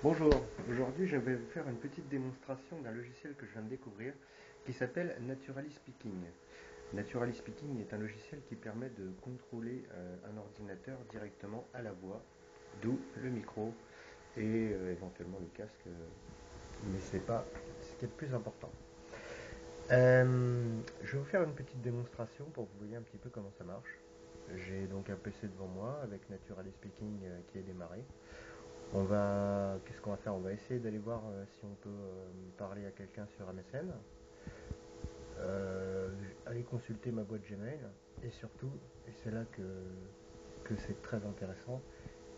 Bonjour, aujourd'hui je vais vous faire une petite démonstration d'un logiciel que je viens de découvrir qui s'appelle Naturally Speaking. Naturally Speaking est un logiciel qui permet de contrôler un ordinateur directement à la voix, d'où le micro et éventuellement le casque, mais c'est pas ce qui est le plus important. Je vais vous faire une petite démonstration pour que vous voyez un petit peu comment ça marche. J'ai donc un PC devant moi avec Naturally Speaking qui est démarré. Qu'est-ce qu'on va faire? On va essayer d'aller voir si on peut parler à quelqu'un sur MSN, aller consulter ma boîte Gmail et surtout, et c'est là que c'est très intéressant,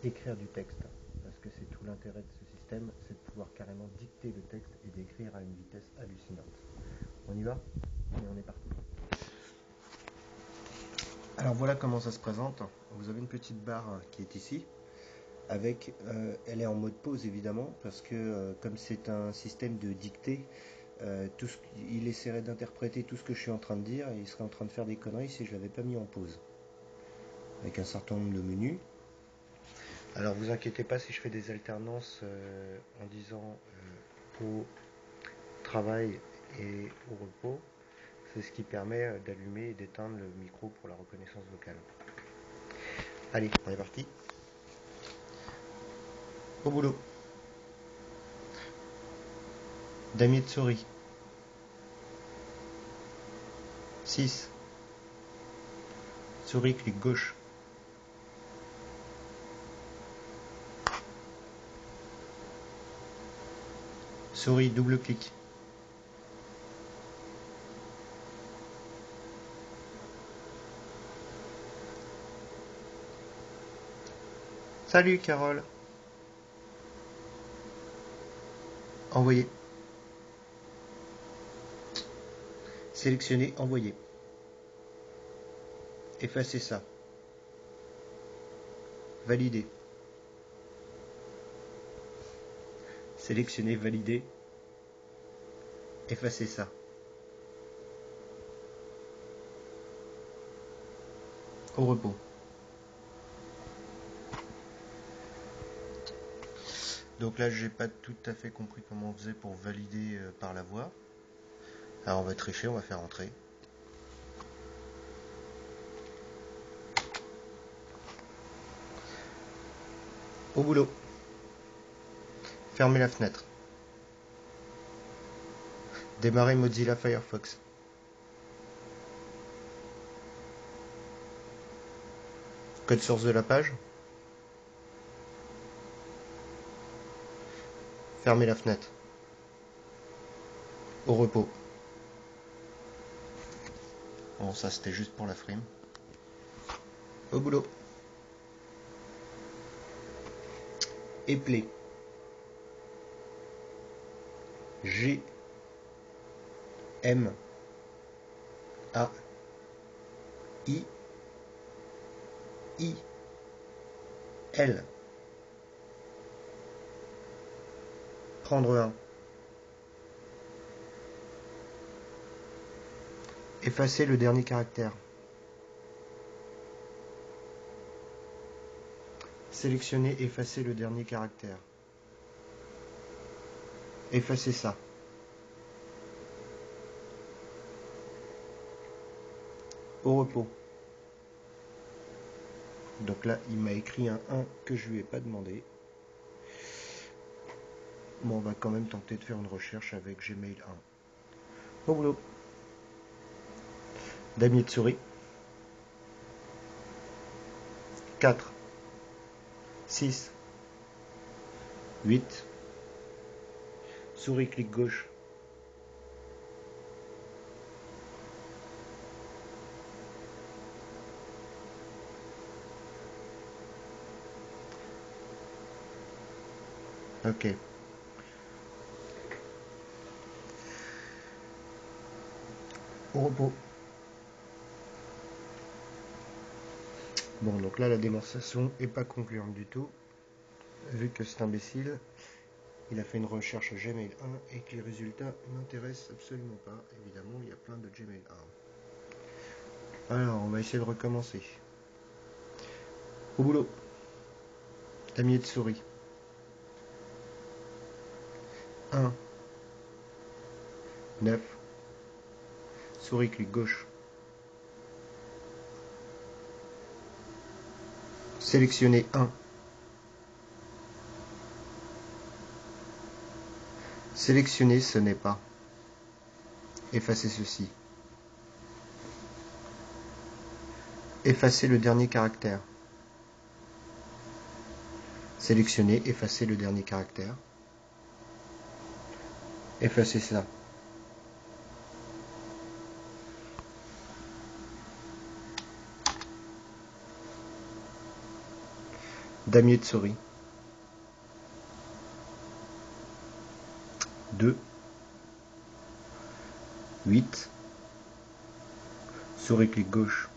écrire du texte. Parce que c'est tout l'intérêt de ce système, c'est de pouvoir carrément dicter le texte et d'écrire à une vitesse hallucinante. On y va? Et on est parti. Alors voilà comment ça se présente. Vous avez une petite barre qui est ici. Elle est en mode pause évidemment parce que comme c'est un système de dictée, il essaierait d'interpréter tout ce que je suis en train de dire et il serait en train de faire des conneries si je l'avais pas mis en pause. Avec un certain nombre de menus. Alors vous inquiétez pas si je fais des alternances en disant au travail et au repos. C'est ce qui permet d'allumer et d'éteindre le micro pour la reconnaissance vocale. Allez, on est parti. Au boulot. Damier de souris. 6. Souris clic gauche. Souris double clic. Salut Carole. Envoyer. Sélectionner envoyer. Effacer ça. Valider. Sélectionner valider. Effacer ça. Au repos. Donc là, j'ai pas tout à fait compris comment on faisait pour valider par la voix. Alors on va tricher, on va faire entrer. Au boulot. Fermer la fenêtre. Démarrer Mozilla Firefox. Code source de la page. Fermer la fenêtre. Au repos. Bon, ça c'était juste pour la frime. Au boulot. Éplé. G M A I I L. Prendre un. Effacer le dernier caractère. Sélectionner effacer le dernier caractère. Effacer ça. Au repos. Donc là, il m'a écrit un 1 que je lui ai pas demandé. Bon, on va quand même tenter de faire une recherche avec Gmail 1. Au boulot. Damier de souris. 4. 6. 8. Souris clic gauche. Ok. Au repos. Bon, donc là, la démonstration n'est pas concluante du tout, vu que cet imbécile, il a fait une recherche Gmail 1 et que les résultats n'intéressent absolument pas. Évidemment, il y a plein de Gmail 1. Alors, on va essayer de recommencer. Au boulot. Damier de souris. 1, 9, souris clic gauche. Sélectionnez 1. Sélectionner ce n'est pas. Effacez ceci. Effacez le dernier caractère. Sélectionnez, effacez le dernier caractère. Effacez ça. Damier de souris. 2, 8, souris clic gauche.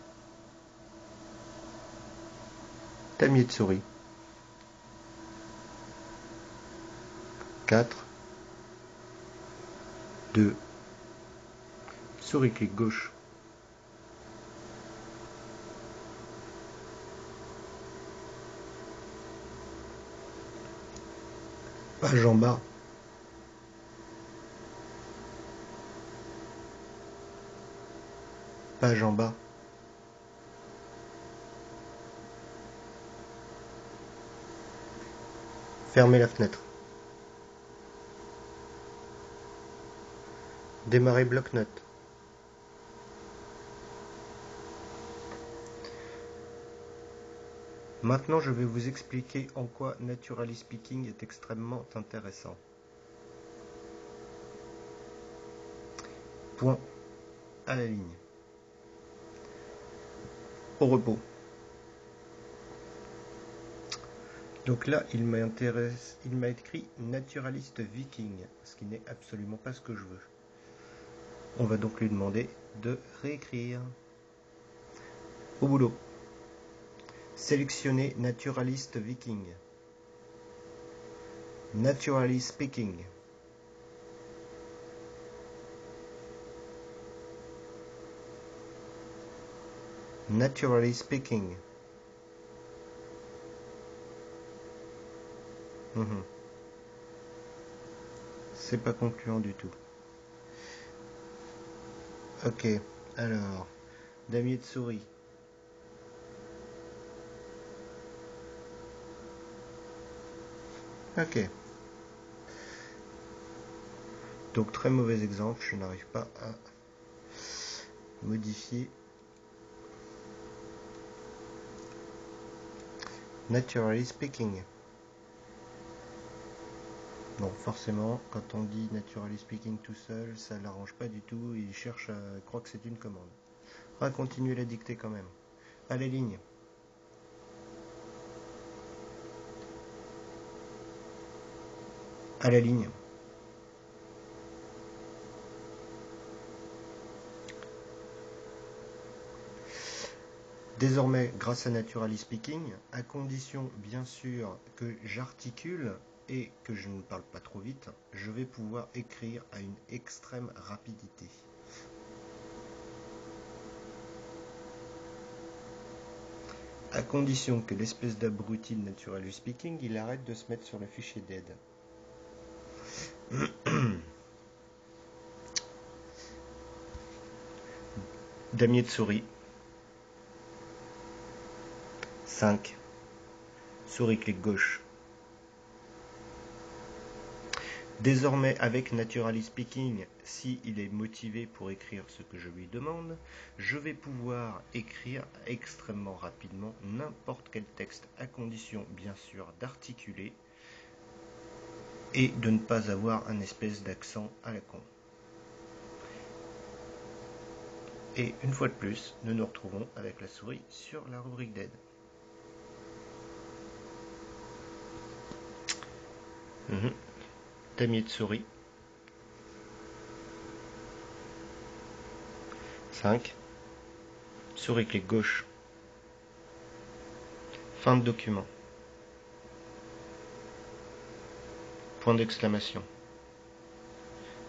Damier de souris. 4, 2, souris clic gauche. Page en bas. Page en bas. Fermez la fenêtre. Démarrer bloc-notes. Maintenant, je vais vous expliquer en quoi Naturally Speaking est extrêmement intéressant. Point à la ligne. Au repos. Donc là, il m'a écrit naturaliste viking, ce qui n'est absolument pas ce que je veux. On va donc lui demander de réécrire. Au boulot. Sélectionnez naturaliste viking. Naturally speaking. Naturally speaking. C'est pas concluant du tout. Ok, alors, damier de souris. Ok. Donc très mauvais exemple, je n'arrive pas à modifier. Naturally speaking. Bon, forcément, quand on dit naturally speaking tout seul, ça l'arrange pas du tout, il cherche à croire que c'est une commande. On va continuer la dictée quand même. À la ligne. À la ligne. Désormais, grâce à Naturally Speaking, à condition bien sûr que j'articule et que je ne parle pas trop vite, je vais pouvoir écrire à une extrême rapidité. À condition que l'espèce d'abruti de Naturally Speaking, il arrête de se mettre sur le fichier dead. Damier de souris. 5. Souris clic gauche. Désormais, avec Naturally Speaking, s'il est motivé pour écrire ce que je lui demande, je vais pouvoir écrire extrêmement rapidement n'importe quel texte, à condition bien sûr d'articuler et de ne pas avoir un espèce d'accent à la con. Et une fois de plus, nous nous retrouvons avec la souris sur la rubrique d'aide. Damier de souris. 5. Souris clic gauche. Fin de document. Point d'exclamation.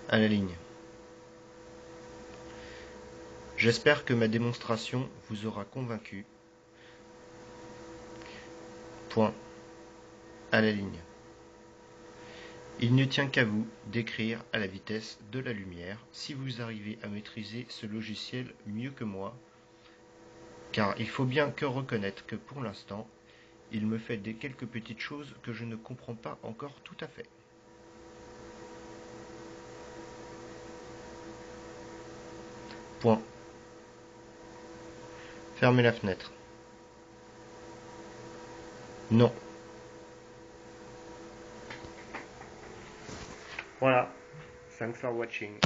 À la ligne. J'espère que ma démonstration vous aura convaincu. Point à la ligne. Il ne tient qu'à vous d'écrire à la vitesse de la lumière si vous arrivez à maîtriser ce logiciel mieux que moi, car il faut bien que reconnaître que pour l'instant, il me fait quelques petites choses que je ne comprends pas encore tout à fait. Point. Fermez la fenêtre. Non. Voilà. Thanks for watching.